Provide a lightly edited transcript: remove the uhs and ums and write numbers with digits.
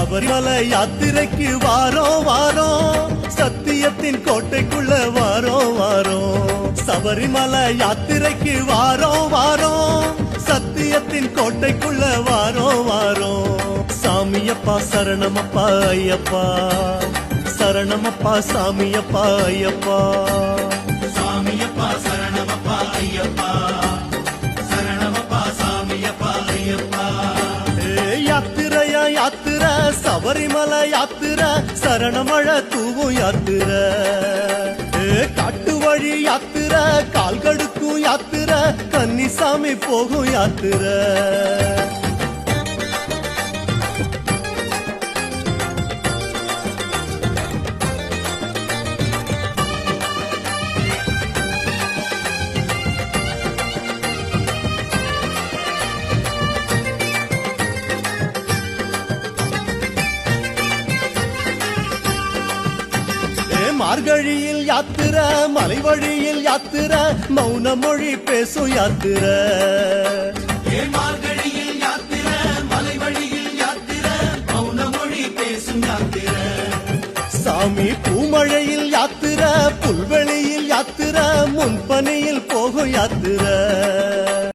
சபரிமலை யாத்திரைக்கு வாரோம் வாரோம், சத்தியத்தின் கோட்டைக்குள்ள வாரோம் வாரோம். சபரிமலை யாத்திரைக்கு வாரோம் வாரோம், சத்தியத்தின் கோட்டைக்குள்ள வாரோம் வாரோம். சாமியப்பா சரணமப்பா ஐயப்பா, சரணமப்பா சாமியப்பா ஐயப்பா. சாமியப்பா சரணமப்பா ஐயப்பா, சரணமப்பா சாமியப்பா ஐயப்பா. யாத்திரையா யாத்திரை சபரிமலை யாத்திரை, சரணமழை தூவும் யாத்திரை. காட்டு வழி யாத்திரை, கால் கடுக்கும் யாத்திரை, கன்னிசாமி போகும் யாத்திரை. மார்கழியில் யாத்திரை, மலை வழியில் யாத்திரை, மௌன மொழி பேசும் யாத்திரை. மார்கழியில் யாத்திரை, மலை வழியில் யாத்திரை, மௌன மொழி பேசும் யாத்திரை. சாமி பூமழையில் யாத்திரை, புல்வெளியில் யாத்திரை, முன்பனியில் போகும் யாத்திரை.